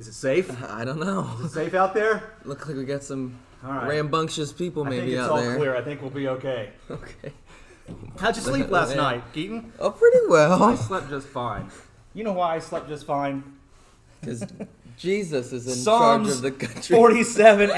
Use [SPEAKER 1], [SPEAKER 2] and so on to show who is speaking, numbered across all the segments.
[SPEAKER 1] Is it safe?
[SPEAKER 2] I don't know.
[SPEAKER 1] Is it safe out there?
[SPEAKER 2] Look like we got some
[SPEAKER 1] All right.
[SPEAKER 2] rambunctious people maybe out
[SPEAKER 1] I think
[SPEAKER 2] there.
[SPEAKER 1] it's all clear. I think we'll be okay.
[SPEAKER 2] Okay.
[SPEAKER 1] How'd you sleep last night, Keaton?
[SPEAKER 2] Oh, pretty
[SPEAKER 1] I
[SPEAKER 2] well.
[SPEAKER 1] slept just fine. You know why I slept just fine?
[SPEAKER 2] Because Jesus is in
[SPEAKER 1] Psalms
[SPEAKER 2] charge of the country.
[SPEAKER 1] 47.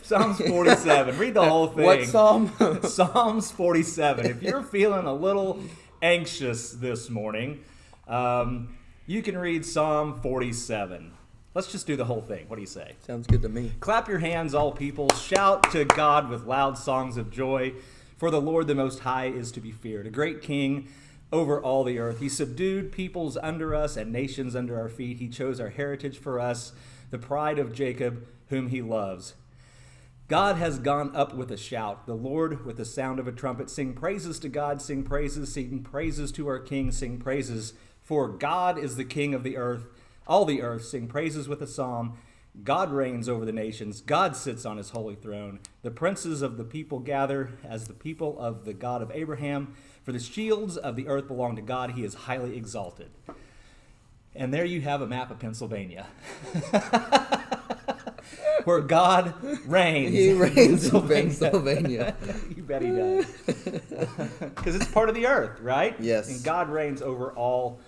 [SPEAKER 1] Psalms 47. Read the whole thing.
[SPEAKER 2] What psalm?
[SPEAKER 1] Psalms 47. If you're feeling a little anxious this morning, you can read Psalm 47. Let's just do the whole thing. What do you say?
[SPEAKER 2] Sounds good to me.
[SPEAKER 1] Clap your hands, all people. Shout to God with loud songs of joy. For the Lord the Most High is to be feared, a great king over all the earth. He subdued peoples under us and nations under our feet. He chose our heritage for us, the pride of Jacob, whom he loves. God has gone up with a shout, the Lord with the sound of a trumpet. Sing praises to God, sing praises to our King, sing praises. For God is the King of the earth, all the earth. Sing praises with a psalm. God reigns over the nations. God sits on his holy throne. The princes of the people gather as the people of the God of Abraham. For the shields of the earth belong to God. He is highly exalted. And there you have a map of Pennsylvania. Where God reigns.
[SPEAKER 2] He reigns in Pennsylvania.
[SPEAKER 1] You bet he does. Because it's part of the earth, right?
[SPEAKER 2] Yes.
[SPEAKER 1] And God reigns over all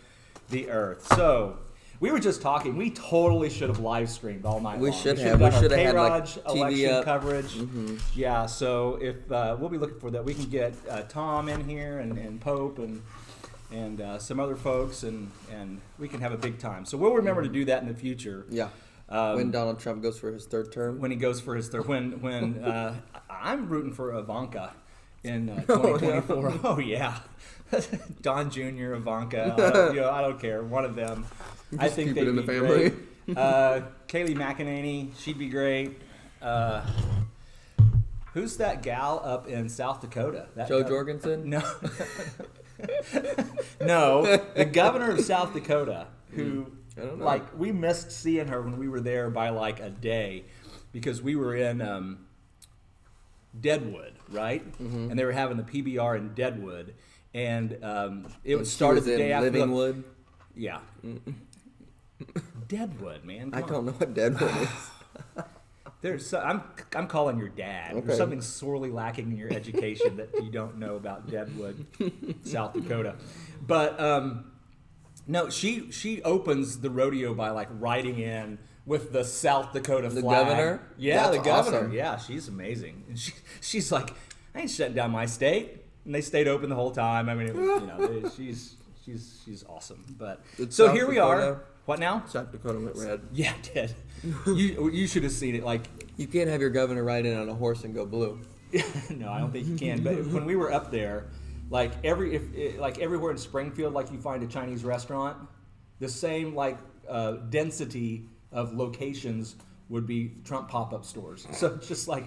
[SPEAKER 1] the earth. So, we were just talking. We totally should have live streamed all night long.
[SPEAKER 2] We should
[SPEAKER 1] done
[SPEAKER 2] have. We
[SPEAKER 1] our
[SPEAKER 2] should have had
[SPEAKER 1] K-ROG
[SPEAKER 2] like TV
[SPEAKER 1] election
[SPEAKER 2] up.
[SPEAKER 1] coverage.
[SPEAKER 2] Mm-hmm.
[SPEAKER 1] Yeah, so if we'll be looking for that. We can get Tom in here and Pope and some other folks, and we can have a big time. So we'll remember to do that in the future.
[SPEAKER 2] Yeah. When Donald Trump goes for his third term.
[SPEAKER 1] When he goes for his third. When I'm rooting for Ivanka in 2024. Oh yeah, Don Jr., Ivanka. I don't care. One of them. I think
[SPEAKER 2] keep
[SPEAKER 1] they'd
[SPEAKER 2] it in
[SPEAKER 1] be
[SPEAKER 2] the family.
[SPEAKER 1] great. Kayleigh McEnany, she'd be great. Who's that gal up in South Dakota?
[SPEAKER 2] Joe Jorgensen?
[SPEAKER 1] No. No, the governor of South Dakota, who,
[SPEAKER 2] I don't know.
[SPEAKER 1] like, we missed seeing her when we were there by like a day because we were in Deadwood, right? Mm-hmm. And they were having the PBR in Deadwood. And it started the day after.
[SPEAKER 2] Livingwood?
[SPEAKER 1] Yeah. Deadwood, man.
[SPEAKER 2] I don't know what Deadwood is.
[SPEAKER 1] I'm calling your dad.
[SPEAKER 2] Okay.
[SPEAKER 1] There's something sorely lacking in your education that you don't know about Deadwood, South Dakota. But no, she opens the rodeo by like riding in with the South Dakota flag.
[SPEAKER 2] The governor?
[SPEAKER 1] Yeah,
[SPEAKER 2] That's
[SPEAKER 1] the governor.
[SPEAKER 2] awesome.
[SPEAKER 1] Yeah, she's amazing. And she's like, I ain't shutting down my state. And they stayed open the whole time. I mean, it was, she's awesome. But so
[SPEAKER 2] South
[SPEAKER 1] here we
[SPEAKER 2] Dakota-
[SPEAKER 1] are. What now?
[SPEAKER 2] South Dakota went red.
[SPEAKER 1] Yeah, it did. You should have seen it. Like,
[SPEAKER 2] You can't have your governor ride in on a horse and go blue.
[SPEAKER 1] no, I don't think you can. But when we were up there, like everywhere in Springfield, like you find a Chinese restaurant, the same density of locations would be Trump pop-up stores. So it's just like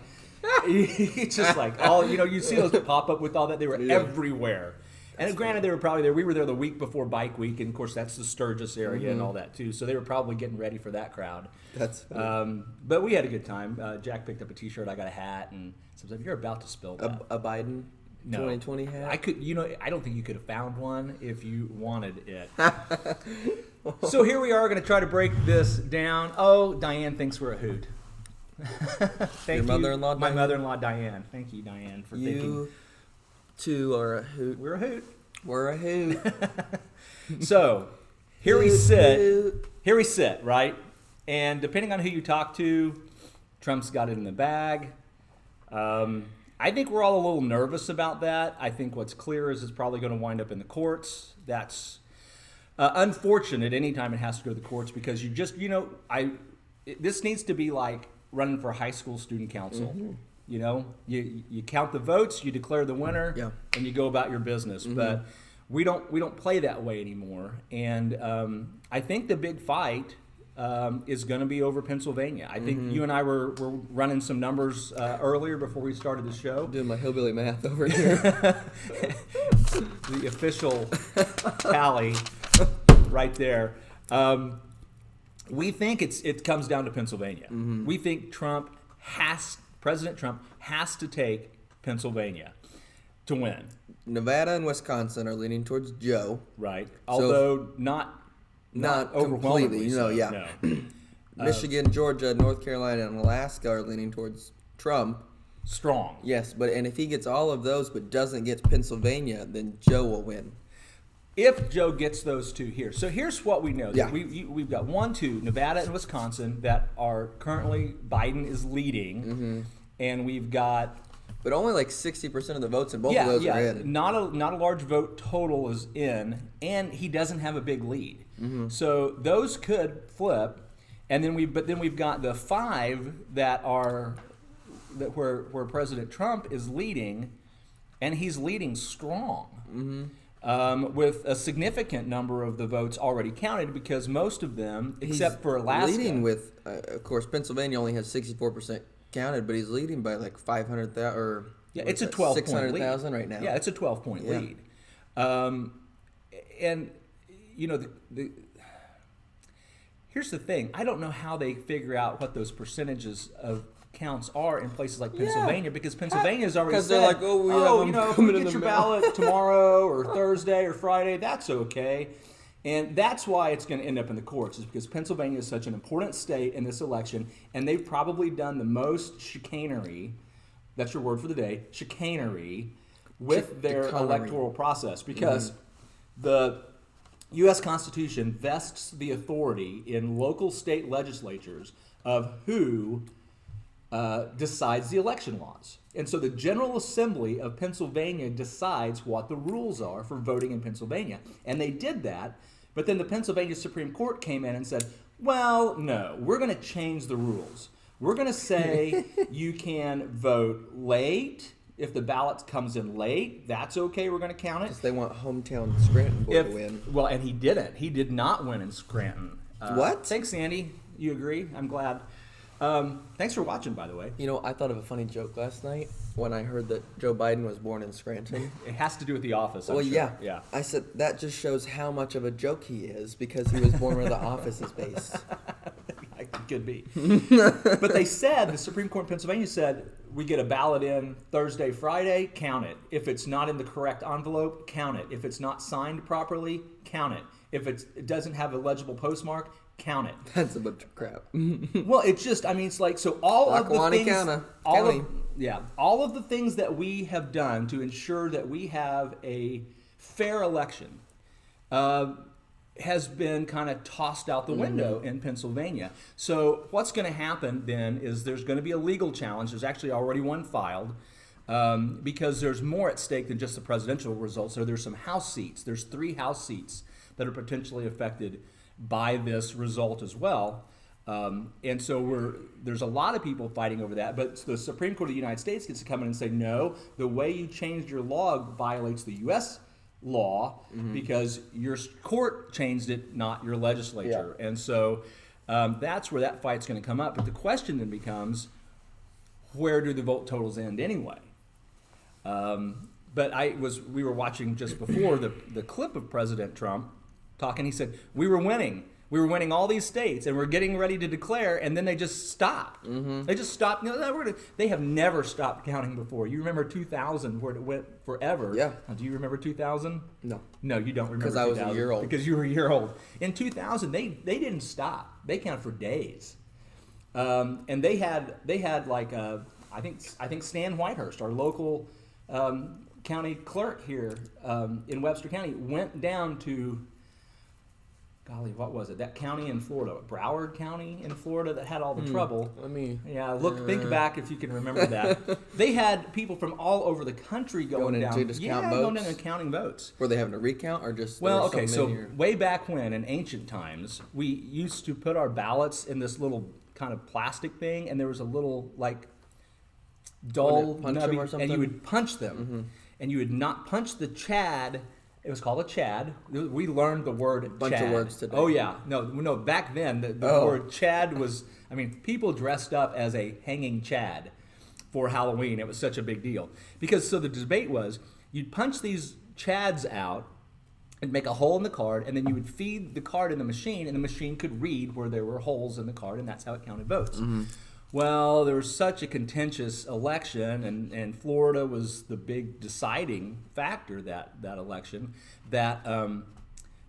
[SPEAKER 1] all you see those pop up with all that. They were everywhere. And granted, they were probably there. We were there the week before Bike Week, and of course that's the Sturgis area and all that too. So they were probably getting ready for that crowd.
[SPEAKER 2] That's funny.
[SPEAKER 1] But we had a good time. Jack picked up a T-shirt. I got a hat, and sometimes you're about to spill that.
[SPEAKER 2] A Biden 2020 hat?
[SPEAKER 1] I could. I don't think you could have found one if you wanted it. So here we are, going to try to break this down. Oh, Diane thinks we're a hoot. Thank
[SPEAKER 2] Your mother-in-law,
[SPEAKER 1] my
[SPEAKER 2] Diane?
[SPEAKER 1] mother-in-law Diane. Thank you, Diane, for thinking.
[SPEAKER 2] You two are a hoot.
[SPEAKER 1] We're a hoot.
[SPEAKER 2] We're a hoot.
[SPEAKER 1] So here we sit.
[SPEAKER 2] Hoot.
[SPEAKER 1] Here we sit, right? And depending on who you talk to, Trump's got it in the bag. I think we're all a little nervous about that. I think what's clear is it's probably going to wind up in the courts. That's unfortunate anytime it has to go to the courts because this needs to be like running for high school student council. Mm-hmm. You count the votes, you declare the winner, and you go about your business. Mm-hmm. But we don't play that way anymore. And I think the big fight is going to be over Pennsylvania. I think you and I were running some numbers earlier before we started the show.
[SPEAKER 2] Doing my hillbilly math over here.
[SPEAKER 1] The official tally right there. We think it comes down to Pennsylvania. Mm-hmm. We think President Trump has to take Pennsylvania to win.
[SPEAKER 2] Nevada and Wisconsin are leaning towards Joe.
[SPEAKER 1] Right. Although not
[SPEAKER 2] Not
[SPEAKER 1] overwhelmingly.
[SPEAKER 2] completely,
[SPEAKER 1] So, no.
[SPEAKER 2] Michigan, Georgia, North Carolina, and Alaska are leaning towards Trump.
[SPEAKER 1] Strong.
[SPEAKER 2] Yes, and if he gets all of those but doesn't get Pennsylvania, then Joe will win.
[SPEAKER 1] If Joe gets those two here. So here's what we know.
[SPEAKER 2] Yeah.
[SPEAKER 1] We've got 1, 2, Nevada and Wisconsin that are currently, Biden is leading.
[SPEAKER 2] Mm-hmm.
[SPEAKER 1] And we've got...
[SPEAKER 2] But only like 60% of the votes in both of those are in.
[SPEAKER 1] Not a large vote total is in, and he doesn't have a big lead.
[SPEAKER 2] Mm-hmm.
[SPEAKER 1] So those could flip, and then we've got the 5 that are where President Trump is leading, and he's leading strong.
[SPEAKER 2] Mm-hmm.
[SPEAKER 1] With a significant number of the votes already counted, because most of them, except for Alaska,
[SPEAKER 2] leading with, of course, Pennsylvania only has 64% counted, but he's leading by like 500,000 or
[SPEAKER 1] it's a 12 point
[SPEAKER 2] 600,000 right now.
[SPEAKER 1] Yeah, it's a 12 point lead. And you know, here's the thing: I don't know how they figure out what those percentages of counts are in places like Pennsylvania, because Pennsylvania's already said,
[SPEAKER 2] they're like,
[SPEAKER 1] if we get your ballot tomorrow or Thursday or Friday, that's okay. And that's why it's going to end up in the courts, is because Pennsylvania is such an important state in this election, and they've probably done the most chicanery, that's your word for the day, chicanery, with their electoral process. Because the U.S. Constitution vests the authority in local state legislatures of who decides the election laws. And so the General Assembly of Pennsylvania decides what the rules are for voting in Pennsylvania. And they did that, but then the Pennsylvania Supreme Court came in and said, well, no, we're going to change the rules. We're going to say you can vote late. If the ballot comes in late, that's okay. We're going to count it.
[SPEAKER 2] Because they want hometown Scranton boy to win.
[SPEAKER 1] Well, and he didn't. He did not win in Scranton.
[SPEAKER 2] What?
[SPEAKER 1] Thanks, Andy. You agree? I'm glad. Thanks for watching, by the way.
[SPEAKER 2] You know, I thought of a funny joke last night when I heard that Joe Biden was born in Scranton.
[SPEAKER 1] It has to do with The Office, I'm
[SPEAKER 2] well,
[SPEAKER 1] sure.
[SPEAKER 2] Yeah. I said, that just shows how much of a joke he is, because he was born where The Office is based.
[SPEAKER 1] It could be. But they said, the Supreme Court in Pennsylvania said, we get a ballot in Thursday, Friday, count it. If it's not in the correct envelope, count it. If it's not signed properly, count it. If it doesn't have a legible postmark, count it.
[SPEAKER 2] That's a bunch of crap.
[SPEAKER 1] Well, it's just, I mean, it's like, so all of the things, all of the things that we have done to ensure that we have a fair election has been kind of tossed out the window in Pennsylvania. So what's going to happen then is there's going to be a legal challenge. There's actually already one filed, because there's more at stake than just the presidential results. So there's some House seats. There's 3 House seats that are potentially affected by this result as well. And so there's a lot of people fighting over that, but the Supreme Court of the United States gets to come in and say, no, the way you changed your law violates the U.S. law because your court changed it, not your legislature. Yeah. And so that's where that fight's going to come up. But the question then becomes, where do the vote totals end anyway? But we were watching just before the clip of President Trump talking. He said, we were winning all these states, and we're getting ready to declare, and then they just stopped. They just stopped. They have never stopped counting before. You remember 2000, where it went forever.
[SPEAKER 2] Yeah.
[SPEAKER 1] Now, do you remember 2000? No, you don't remember 2000.
[SPEAKER 2] Because I was a year old.
[SPEAKER 1] Because you were a year old. In 2000, they didn't stop. They counted for days. And they had like, I think Stan Whitehurst, our local county clerk here in Webster County, went down to, golly, what was it? That county in Florida, Broward County in Florida, that had all the trouble. Think back if you can remember that. They had people from all over the country going down.
[SPEAKER 2] Going down and
[SPEAKER 1] counting votes.
[SPEAKER 2] Were they having to recount or just?
[SPEAKER 1] So way back when, in ancient times, we used to put our ballots in this little kind of plastic thing, and there was a little like dull nubby, and you would punch them, and you would not punch the chad. It was called a chad. We learned the word chad.
[SPEAKER 2] Bunch of words today.
[SPEAKER 1] Oh, yeah. No, back then, the word chad was, people dressed up as a hanging chad for Halloween. It was such a big deal. So the debate was, you'd punch these chads out and make a hole in the card, and then you would feed the card in the machine, and the machine could read where there were holes in the card, and that's how it counted votes. Well, there was such a contentious election, and Florida was the big deciding factor that election, that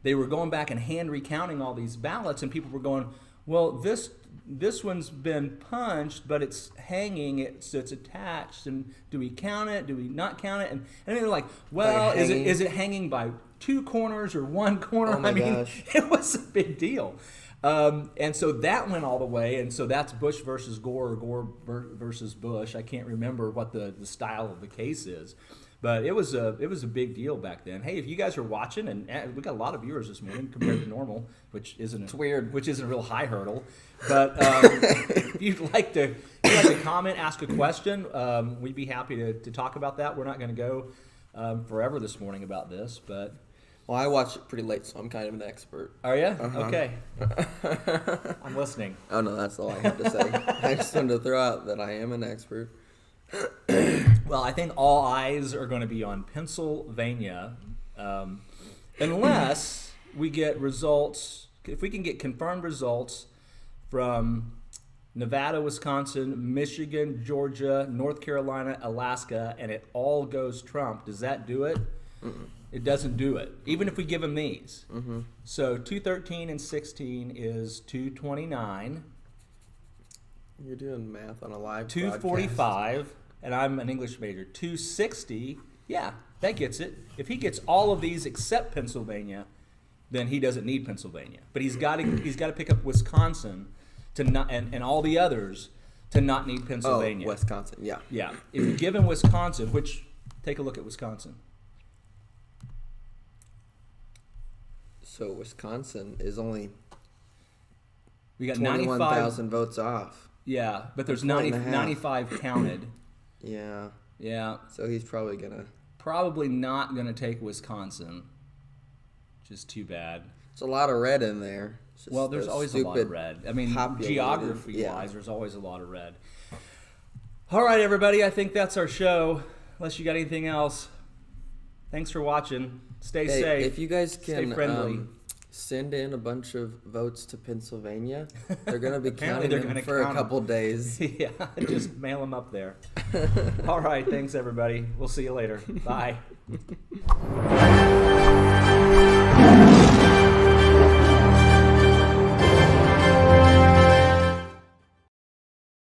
[SPEAKER 1] they were going back and hand recounting all these ballots, and people were going, well, this one's been punched, but it's hanging, it's attached, and do we count it? Do we not count it? And they were like, well, is it hanging by 2 corners or 1 corner?
[SPEAKER 2] Oh my gosh.
[SPEAKER 1] It was a big deal. And so that went all the way, and so that's Bush versus Gore or Gore versus Bush. I can't remember what the style of the case is, but it was a big deal back then. Hey, if you guys are watching, and we got a lot of viewers this morning compared to normal, which isn't
[SPEAKER 2] weird,
[SPEAKER 1] which isn't a real high hurdle, but if you'd like to comment, ask a question, we'd be happy to talk about that. We're not going to go forever this morning about this, but.
[SPEAKER 2] Well, I watched it pretty late, so I'm kind of an expert.
[SPEAKER 1] Are you?
[SPEAKER 2] Uh-huh.
[SPEAKER 1] Okay. I'm listening.
[SPEAKER 2] Oh, no, that's all I have to say. I just wanted to throw out that I am an expert.
[SPEAKER 1] Well, I think all eyes are going to be on Pennsylvania, unless we get results. If we can get confirmed results from Nevada, Wisconsin, Michigan, Georgia, North Carolina, Alaska, and it all goes Trump, does that do it? Mm-mm. It doesn't do it, even if we give them these. Mm-hmm. So 213 and 16 is 229.
[SPEAKER 2] You're doing math on a live
[SPEAKER 1] 245,
[SPEAKER 2] broadcast.
[SPEAKER 1] And I'm an English major. 260, yeah, that gets it. If he gets all of these except Pennsylvania, then he doesn't need Pennsylvania. But he's got to pick up Wisconsin to not and all the others to not need Pennsylvania.
[SPEAKER 2] Oh, Wisconsin, yeah.
[SPEAKER 1] Yeah, if you give him Wisconsin, which take a look at Wisconsin.
[SPEAKER 2] So Wisconsin is only
[SPEAKER 1] we got
[SPEAKER 2] 21,000 votes off.
[SPEAKER 1] Yeah, but there's 95 counted.
[SPEAKER 2] Yeah.
[SPEAKER 1] Yeah.
[SPEAKER 2] So he's probably
[SPEAKER 1] not gonna take Wisconsin. Which is too bad.
[SPEAKER 2] There's a lot of red in there.
[SPEAKER 1] Well, there's always a lot of red. I mean, geography-wise, there's always a lot of red. All right, everybody. I think that's our show. Unless you got anything else. Thanks for watching. Stay safe.
[SPEAKER 2] If you guys can
[SPEAKER 1] stay friendly.
[SPEAKER 2] Send in a bunch of votes to Pennsylvania, they're going to be counting them for a couple days.
[SPEAKER 1] Yeah, just mail them up there. All right, thanks everybody. We'll see you later. Bye.